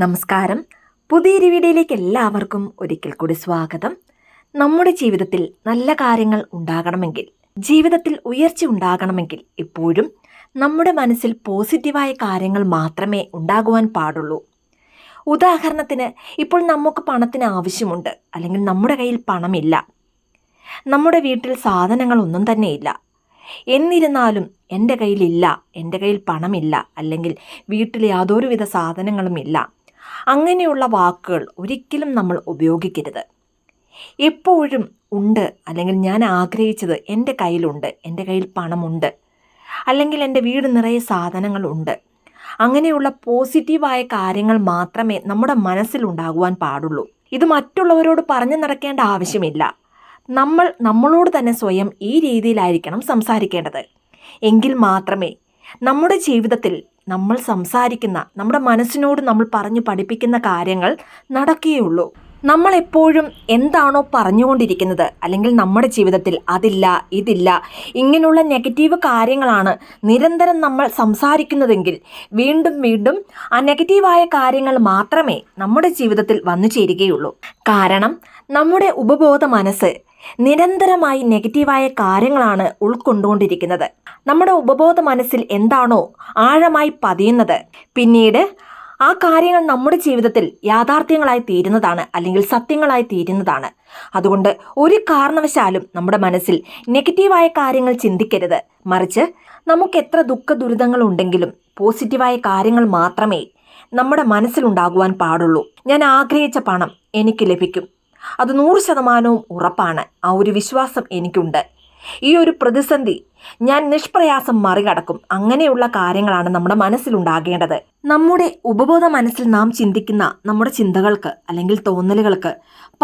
നമസ്കാരം. പുതിയൊരു വീഡിയോയിലേക്ക് എല്ലാവർക്കും ഒരിക്കൽ കൂടി സ്വാഗതം. നമ്മുടെ ജീവിതത്തിൽ നല്ല കാര്യങ്ങൾ ഉണ്ടാകണമെങ്കിൽ, ജീവിതത്തിൽ ഉയർച്ച ഉണ്ടാകണമെങ്കിൽ എപ്പോഴും നമ്മുടെ മനസ്സിൽ പോസിറ്റീവായ കാര്യങ്ങൾ മാത്രമേ ഉണ്ടാകുവാൻ പാടുള്ളൂ. ഉദാഹരണത്തിന്, ഇപ്പോൾ നമുക്ക് പണത്തിന് ആവശ്യമുണ്ട്, അല്ലെങ്കിൽ നമ്മുടെ കയ്യിൽ പണമില്ല, നമ്മുടെ വീട്ടിൽ സാധനങ്ങളൊന്നും തന്നെയില്ല. എന്നിരുന്നാലും എൻ്റെ കയ്യിലില്ല, എൻ്റെ കയ്യിൽ പണമില്ല, അല്ലെങ്കിൽ വീട്ടിൽ യാതൊരുവിധ സാധനങ്ങളുമില്ല, അങ്ങനെയുള്ള വാക്കുകൾ ഒരിക്കലും നമ്മൾ ഉപയോഗിക്കരുത്. എപ്പോഴും ഉണ്ട്, അല്ലെങ്കിൽ ഞാൻ ആഗ്രഹിച്ചത് എൻ്റെ കയ്യിലുണ്ട്, എൻ്റെ കയ്യിൽ പണമുണ്ട്, അല്ലെങ്കിൽ എൻ്റെ വീട് നിറയെ സാധനങ്ങളുണ്ട്, അങ്ങനെയുള്ള പോസിറ്റീവായ കാര്യങ്ങൾ മാത്രമേ നമ്മുടെ മനസ്സിലുണ്ടാകുവാൻ പാടുള്ളൂ. ഇത് മറ്റുള്ളവരോട് പറഞ്ഞു നടക്കേണ്ട ആവശ്യമില്ല. നമ്മൾ നമ്മളോട് തന്നെ സ്വയം ഈ രീതിയിലായിരിക്കണം സംസാരിക്കേണ്ടത്. എങ്കിൽ മാത്രമേ നമ്മുടെ ജീവിതത്തിൽ നമ്മൾ സംസാരിക്കുന്ന, നമ്മുടെ മനസ്സിനോട് നമ്മൾ പറഞ്ഞു പഠിപ്പിക്കുന്ന കാര്യങ്ങൾ നടക്കുകയുള്ളൂ. നമ്മൾ എപ്പോഴും എന്താണോ പറഞ്ഞുകൊണ്ടിരിക്കുന്നത്, അല്ലെങ്കിൽ നമ്മുടെ ജീവിതത്തിൽ അതില്ല, ഇതില്ല, ഇങ്ങനെയുള്ള നെഗറ്റീവ് കാര്യങ്ങളാണ് നിരന്തരം നമ്മൾ സംസാരിക്കുന്നതെങ്കിൽ വീണ്ടും വീണ്ടും ആ നെഗറ്റീവായ കാര്യങ്ങൾ മാത്രമേ നമ്മുടെ ജീവിതത്തിൽ വന്നു ചേരുകയുള്ളൂ. കാരണം നമ്മുടെ ഉപബോധ മനസ്സ് നിരന്തരമായി നെഗറ്റീവായ കാര്യങ്ങളാണ് ഉൾക്കൊണ്ടുകൊണ്ടിരിക്കുന്നത്. നമ്മുടെ ഉപബോധ മനസ്സിൽ എന്താണോ ആഴമായി പതിയുന്നത്, പിന്നീട് ആ കാര്യങ്ങൾ നമ്മുടെ ജീവിതത്തിൽ യാഥാർത്ഥ്യങ്ങളായി തീരുന്നതാണ്, അല്ലെങ്കിൽ സത്യങ്ങളായി തീരുന്നതാണ്. അതുകൊണ്ട് ഒരു കാരണവശാലും നമ്മുടെ മനസ്സിൽ നെഗറ്റീവായ കാര്യങ്ങൾ ചിന്തിക്കരുത്. മറിച്ച് നമുക്ക് എത്ര ദുഃഖ ദുരിതങ്ങൾ ഉണ്ടെങ്കിലും പോസിറ്റീവായ കാര്യങ്ങൾ മാത്രമേ നമ്മുടെ മനസ്സിലുണ്ടാകുവാൻ പാടുള്ളൂ. ഞാൻ ആഗ്രഹിച്ച പണം എനിക്ക് ലഭിക്കും, അത് 100% ഉറപ്പാണ്. ആ ഒരു വിശ്വാസം എനിക്കുണ്ട്. ഈ ഒരു പ്രതിസന്ധി ഞാൻ നിഷ്പ്രയാസം മറികടക്കും. അങ്ങനെയുള്ള കാര്യങ്ങളാണ് നമ്മുടെ മനസ്സിലുണ്ടാകേണ്ടത്. നമ്മുടെ ഉപബോധ മനസ്സിൽ നാം ചിന്തിക്കുന്ന നമ്മുടെ ചിന്തകൾക്ക്, അല്ലെങ്കിൽ തോന്നലുകൾക്ക്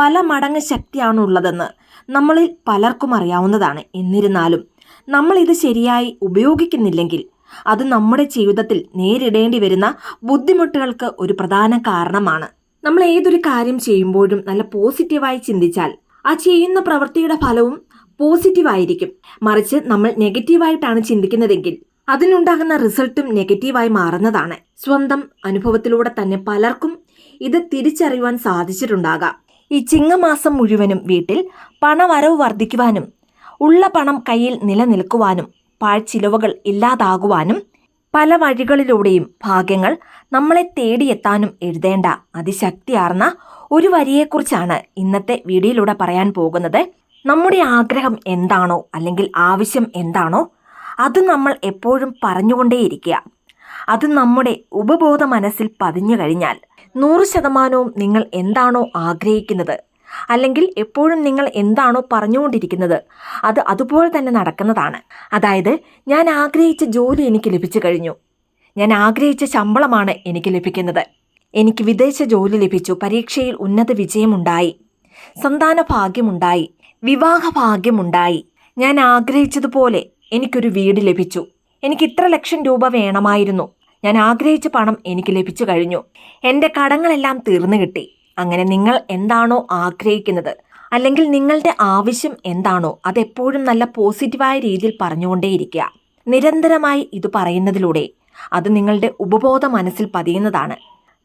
പല മടങ്ങ് ശക്തിയാണുള്ളതെന്ന് നമ്മളിൽ പലർക്കും അറിയാവുന്നതാണ്. എന്നിരുന്നാലും നമ്മൾ ഇത് ശരിയായി ഉപയോഗിക്കുന്നില്ലെങ്കിൽ അത് നമ്മുടെ ജീവിതത്തിൽ നേരിടേണ്ടി വരുന്ന ബുദ്ധിമുട്ടുകൾക്ക് ഒരു പ്രധാന കാരണമാണ്. നമ്മൾ ഏതൊരു കാര്യം ചെയ്യുമ്പോഴും നല്ല പോസിറ്റീവായി ചിന്തിച്ചാൽ ആ ചെയ്യുന്ന പ്രവൃത്തിയുടെ ഫലവും പോസിറ്റീവായിരിക്കും. മറിച്ച് നമ്മൾ നെഗറ്റീവായിട്ടാണ് ചിന്തിക്കുന്നതെങ്കിൽ അതിനുണ്ടാകുന്ന റിസൾട്ടും നെഗറ്റീവായി മാറുന്നതാണ്. സ്വന്തം അനുഭവത്തിലൂടെ തന്നെ പലർക്കും ഇത് തിരിച്ചറിയുവാൻ സാധിച്ചിട്ടുണ്ടാകാം. ഈ ചിങ്ങമാസം മുഴുവനും വീട്ടിൽ പണവരവ് വർദ്ധിക്കുവാനും, ഉള്ള പണം കയ്യിൽ നിലനിൽക്കുവാനും, പാഴ്ചിലവുകൾ ഇല്ലാതാകുവാനും പല വഴികളിലൂടെയും ഭാഗ്യങ്ങൾ നമ്മളെ തേടിയെത്താനും എഴുതേണ്ട അതിശക്തിയാർന്ന ഒരു വരിയെക്കുറിച്ചാണ് ഇന്നത്തെ വീഡിയോയിലൂടെ പറയാൻ പോകുന്നത്. നമ്മുടെ ആഗ്രഹം എന്താണോ, അല്ലെങ്കിൽ ആവശ്യം എന്താണോ, അത് നമ്മൾ എപ്പോഴും പറഞ്ഞുകൊണ്ടേയിരിക്കുക. അത് നമ്മുടെ ഉപബോധ മനസ്സിൽ പതിഞ്ഞു കഴിഞ്ഞാൽ 100% നിങ്ങൾ എന്താണോ ആഗ്രഹിക്കുന്നത്, അല്ലെങ്കിൽ എപ്പോഴും നിങ്ങൾ എന്താണോ പറഞ്ഞുകൊണ്ടിരിക്കുന്നത്, അത് അതുപോലെ തന്നെ നടക്കുന്നതാണ്. അതായത്, ഞാൻ ആഗ്രഹിച്ച ജോലി എനിക്ക് ലഭിച്ചു കഴിഞ്ഞു, ഞാൻ ആഗ്രഹിച്ച ശമ്പളമാണ് എനിക്ക് ലഭിക്കുന്നത്, എനിക്ക് വിദേശ ജോലി ലഭിച്ചു, പരീക്ഷയിൽ ഉന്നത വിജയമുണ്ടായി, സന്താന ഭാഗ്യമുണ്ടായി, വിവാഹ ഭാഗ്യമുണ്ടായി, ഞാൻ ആഗ്രഹിച്ചതുപോലെ എനിക്കൊരു വീട് ലഭിച്ചു, എനിക്ക് ഇത്ര ലക്ഷം രൂപ വേണമായിരുന്നു, ഞാൻ ആഗ്രഹിച്ച പണം എനിക്ക് ലഭിച്ചു കഴിഞ്ഞു, എൻ്റെ കടങ്ങളെല്ലാം തീർന്നു കിട്ടി. അങ്ങനെ നിങ്ങൾ എന്താണോ ആഗ്രഹിക്കുന്നത്, അല്ലെങ്കിൽ നിങ്ങളുടെ ആവശ്യം എന്താണോ, അതെപ്പോഴും നല്ല പോസിറ്റീവായ രീതിയിൽ പറഞ്ഞുകൊണ്ടേയിരിക്കുക. നിരന്തരമായി ഇത് പറയുന്നതിലൂടെ അത് നിങ്ങളുടെ ഉപബോധ മനസ്സിൽ പതിയുന്നതാണ്.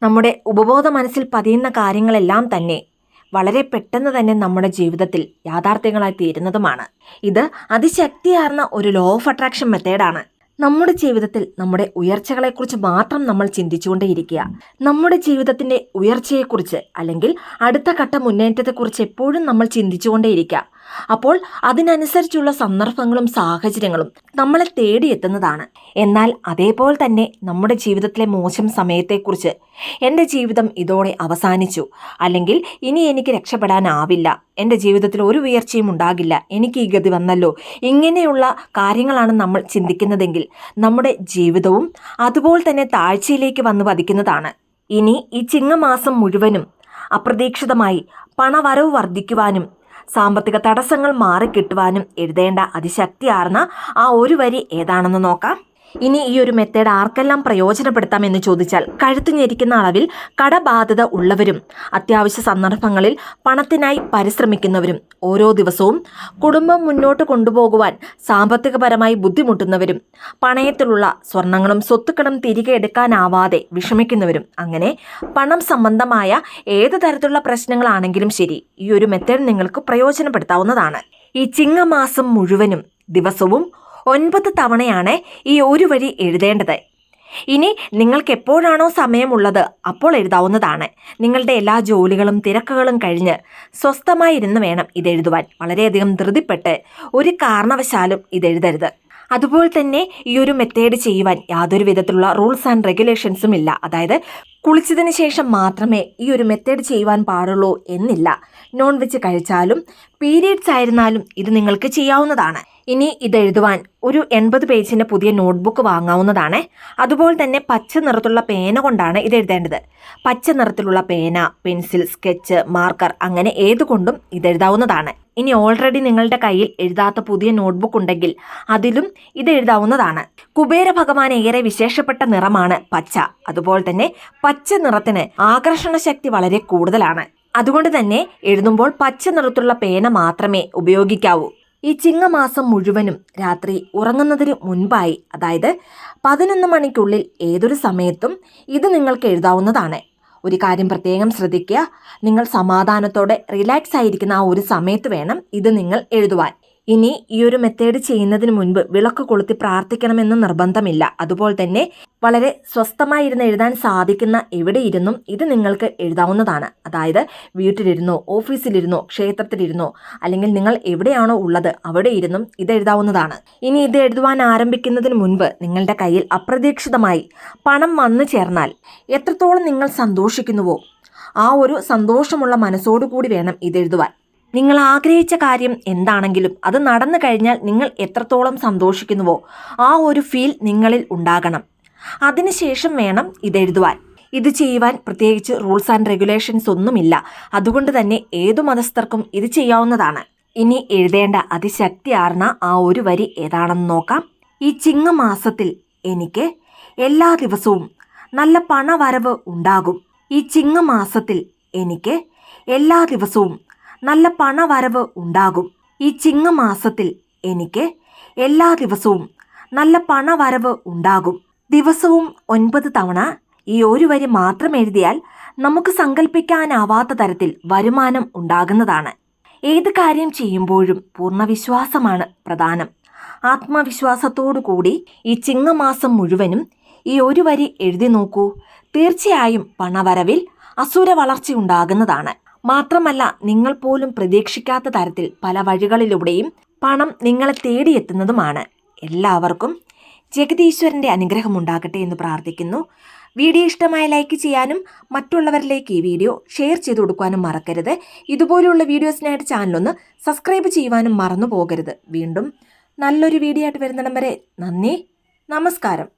നമ്മുടെ ഉപബോധ മനസ്സിൽ പതിയുന്ന കാര്യങ്ങളെല്ലാം തന്നെ വളരെ പെട്ടെന്ന് തന്നെ നമ്മുടെ ജീവിതത്തിൽ യാഥാർത്ഥ്യങ്ങളായി തീരുന്നതുമാണ്. ഇത് അതിശക്തിയാർന്ന ഒരു ലോ ഓഫ് അട്രാക്ഷൻ മെത്തേഡാണ്. നമ്മുടെ ജീവിതത്തിൽ നമ്മുടെ ഉയർച്ചകളെക്കുറിച്ച് മാത്രം നമ്മൾ ചിന്തിച്ചുകൊണ്ടേയിരിക്കുക. നമ്മുടെ ജീവിതത്തിൻ്റെ ഉയർച്ചയെക്കുറിച്ച്, അല്ലെങ്കിൽ അടുത്ത ഘട്ട മുന്നേറ്റത്തെക്കുറിച്ച് എപ്പോഴും നമ്മൾ ചിന്തിച്ചുകൊണ്ടേയിരിക്കുക. അപ്പോൾ അതിനനുസരിച്ചുള്ള സന്ദർഭങ്ങളും സാഹചര്യങ്ങളും നമ്മളെ തേടിയെത്തുന്നതാണ്. എന്നാൽ അതേപോലെ തന്നെ നമ്മുടെ ജീവിതത്തിലെ മോശം സമയത്തെക്കുറിച്ച്, എൻ്റെ ജീവിതം ഇതോടെ അവസാനിച്ചു, അല്ലെങ്കിൽ ഇനി എനിക്ക് രക്ഷപ്പെടാനാവില്ല, എൻ്റെ ജീവിതത്തിൽ ഒരു ഉയർച്ചയും ഉണ്ടാകില്ല, എനിക്ക് ഈ ഗതി വന്നല്ലോ, ഇങ്ങനെയുള്ള കാര്യങ്ങളാണ് നമ്മൾ ചിന്തിക്കുന്നതെങ്കിൽ നമ്മുടെ ജീവിതവും അതുപോലെ തന്നെ താഴ്ചയിലേക്ക് വന്ന് പതിക്കുന്നതാണ്. ഇനി ഈ ചിങ്ങമാസം മുഴുവനും അപ്രതീക്ഷിതമായി പണവരവ് വർദ്ധിക്കുവാനും സാമ്പത്തിക തടസ്സങ്ങൾ മാറിക്കിട്ടുവാനും എഴുതേണ്ട അതിശക്തിയാർന്ന ആ ഒരു വരി ഏതാണെന്ന് നോക്കാം. ഇനി ഈ ഒരു മെത്തേഡ് ആർക്കെല്ലാം പ്രയോജനപ്പെടുത്താമെന്ന് ചോദിച്ചാൽ കഴുത്തു ഞെരിക്കുന്ന അളവിൽ കടബാധ്യത ഉള്ളവരും, അത്യാവശ്യ സന്ദർഭങ്ങളിൽ പണത്തിനായി പരിശ്രമിക്കുന്നവരും, ഓരോ ദിവസവും കുടുംബം മുന്നോട്ട് കൊണ്ടുപോകുവാൻ സാമ്പത്തികപരമായി ബുദ്ധിമുട്ടുന്നവരും, പണയത്തിലുള്ള സ്വർണങ്ങളും സ്വത്തുക്കളും തിരികെ എടുക്കാനാവാതെ വിഷമിക്കുന്നവരും, അങ്ങനെ പണം സംബന്ധമായ ഏത് തരത്തിലുള്ള പ്രശ്നങ്ങളാണെങ്കിലും ശരി, ഈ ഒരു മെത്തേഡ് നിങ്ങൾക്ക് പ്രയോജനപ്പെടുത്താവുന്നതാണ്. ഈ ചിങ്ങമാസം മുഴുവനും ദിവസവും 9 തവണയാണ് ഈ ഒരു വരി എഴുതേണ്ടത്. ഇനി നിങ്ങൾക്ക് എപ്പോഴാണോ സമയമുള്ളത് അപ്പോൾ എഴുതാവുന്നതാണ്. നിങ്ങളുടെ എല്ലാ ജോലികളും തിരക്കുകളും കഴിഞ്ഞ് സ്വസ്ഥമായിരുന്ന് വേണം ഇതെഴുതുവാൻ. വളരെയധികം ധൃതിപ്പെട്ട് ഒരു കാരണവശാലും ഇതെഴുതരുത്. അതുപോലെ തന്നെ ഈ ഒരു മെത്തേഡ് ചെയ്യുവാൻ യാതൊരു വിധത്തിലുള്ള റൂൾസ് ആൻഡ് റെഗുലേഷൻസും ഇല്ല. അതായത് കുളിച്ചതിന് ശേഷം മാത്രമേ ഈ ഒരു മെത്തേഡ് ചെയ്യുവാൻ പാടുള്ളൂ എന്നില്ല. നോൺ വെജ് കഴിച്ചാലും പീരിയഡ്സ് ആയിരുന്നാലും ഇത് നിങ്ങൾക്ക് ചെയ്യാവുന്നതാണ്. ഇനി ഇതെഴുതുവാൻ ഒരു 80 പേജിൻ്റെ പുതിയ നോട്ട്ബുക്ക് വാങ്ങാവുന്നതാണ്. അതുപോലെ തന്നെ പച്ച നിറത്തിലുള്ള പേന കൊണ്ടാണ് ഇത് എഴുതേണ്ടത്. പച്ച നിറത്തിലുള്ള പേന, പെൻസിൽ, സ്കെച്ച്, മാർക്കർ അങ്ങനെ ഏതുകൊണ്ടും ഇതെഴുതാവുന്നതാണ്. ഇനി ഓൾറെഡി നിങ്ങളുടെ കയ്യിൽ എഴുതാത്ത പുതിയ നോട്ട്ബുക്ക് ഉണ്ടെങ്കിൽ അതിലും ഇത് എഴുതാവുന്നതാണ്. കുബേര ഭഗവാൻ ഏറെ വിശേഷപ്പെട്ട നിറമാണ് പച്ച. അതുപോലെ തന്നെ പച്ച നിറത്തിന് ആകർഷണ ശക്തി വളരെ കൂടുതലാണ്. അതുകൊണ്ട് തന്നെ എഴുതുമ്പോൾ പച്ച നിറത്തിലുള്ള പേന മാത്രമേ ഉപയോഗിക്കാവൂ. ഈ ചിങ്ങമാസം മുഴുവനും രാത്രി ഉറങ്ങുന്നതിന് മുൻപായി, അതായത് 11 മണിക്കുള്ളിൽ ഏതൊരു സമയത്തും ഇത് നിങ്ങൾക്ക് എഴുതാവുന്നതാണ്. ഒരു കാര്യം പ്രത്യേകം ശ്രദ്ധിക്കുക, നിങ്ങൾ സമാധാനത്തോടെ റിലാക്സ് ആയിരിക്കുന്ന ആ ഒരു സമയത്ത് വേണം ഇത് നിങ്ങൾ എഴുതുവാൻ. ഇനി ഈ ഒരു മെത്തേഡ് ചെയ്യുന്നതിന് മുൻപ് വിളക്ക് കൊളുത്തി പ്രാർത്ഥിക്കണമെന്ന് നിർബന്ധമില്ല. അതുപോലെ തന്നെ വളരെ സ്വസ്ഥമായിരുന്ന് എഴുതാൻ സാധിക്കുന്ന എവിടെയിരുന്നും ഇത് നിങ്ങൾക്ക് എഴുതാവുന്നതാണ്. അതായത് വീട്ടിലിരുന്നോ, ഓഫീസിലിരുന്നോ, ക്ഷേത്രത്തിലിരുന്നോ, അല്ലെങ്കിൽ നിങ്ങൾ എവിടെയാണോ ഉള്ളത് അവിടെ ഇരുന്നും ഇത് എഴുതാവുന്നതാണ്. ഇനി ഇത് എഴുതുവാൻ ആരംഭിക്കുന്നതിന് മുൻപ് നിങ്ങളുടെ കയ്യിൽ അപ്രതീക്ഷിതമായി പണം വന്നു ചേർന്നാൽ എത്രത്തോളം നിങ്ങൾ സന്തോഷിക്കുന്നുവോ ആ ഒരു സന്തോഷമുള്ള മനസ്സോടുകൂടി വേണം ഇതെഴുതുവാൻ. നിങ്ങൾ ആഗ്രഹിച്ച കാര്യം എന്താണെങ്കിലും അത് നടന്നു കഴിഞ്ഞാൽ നിങ്ങൾ എത്രത്തോളം സന്തോഷിക്കുന്നുവോ ആ ഒരു ഫീൽ നിങ്ങളിൽ ഉണ്ടാകണം. അതിനുശേഷം വേണം ഇതെഴുതുവാൻ. ഇത് ചെയ്യുവാൻ പ്രത്യേകിച്ച് റൂൾസ് ആൻഡ് റെഗുലേഷൻസ് ഒന്നുമില്ല. അതുകൊണ്ട് തന്നെ ഏതു മതസ്ഥർക്കും ഇത് ചെയ്യാവുന്നതാണ്. ഇനി എഴുതേണ്ട അതിശക്തിയാർന്ന ആ ഒരു വരി ഏതാണെന്ന് നോക്കാം. ഈ ചിങ്ങമാസത്തിൽ എനിക്ക് എല്ലാ ദിവസവും നല്ല പണവരവ് ഉണ്ടാകും. ഈ ചിങ്ങമാസത്തിൽ എനിക്ക് എല്ലാ ദിവസവും നല്ല പണവരവ് ഉണ്ടാകും. ഈ ചിങ്ങമാസത്തിൽ എനിക്ക് എല്ലാ ദിവസവും നല്ല പണവരവ് ഉണ്ടാകും. ദിവസവും 9 തവണ ഈ ഒരു വരി മാത്രം എഴുതിയാൽ നമുക്ക് സങ്കല്പിക്കാനാവാത്ത തരത്തിൽ വരുമാനം ഉണ്ടാകുന്നതാണ്. ഏത് കാര്യം ചെയ്യുമ്പോഴും പൂർണ്ണ വിശ്വാസമാണ് പ്രധാനം. ആത്മവിശ്വാസത്തോടു കൂടി ഈ ചിങ്ങമാസം മുഴുവനും ഈ ഒരു വരി എഴുതി നോക്കൂ. തീർച്ചയായും പണവരവിൽ അസുര വളർച്ചയുണ്ടാകുന്നതാണ്. മാത്രമല്ല നിങ്ങൾ പോലും പ്രതീക്ഷിക്കാത്ത തരത്തിൽ പല വഴികളിലൂടെയും പണം നിങ്ങളെ തേടിയെത്തുന്നതുമാണ്. എല്ലാവർക്കും ജഗദീശ്വരൻ്റെ അനുഗ്രഹം ഉണ്ടാകട്ടെ എന്ന് പ്രാർത്ഥിക്കുന്നു. വീഡിയോ ഇഷ്ടമായ ലൈക്ക് ചെയ്യാനും മറ്റുള്ളവരിലേക്ക് ഈ വീഡിയോ ഷെയർ ചെയ്ത് കൊടുക്കാനും മറക്കരുത്. ഇതുപോലുള്ള വീഡിയോസിനായിട്ട് ചാനലൊന്ന് സബ്സ്ക്രൈബ് ചെയ്യുവാനും മറന്നു പോകരുത്. വീണ്ടും നല്ലൊരു വീഡിയോ ആയിട്ട് വരുന്നിടം വരെ നന്ദി, നമസ്കാരം.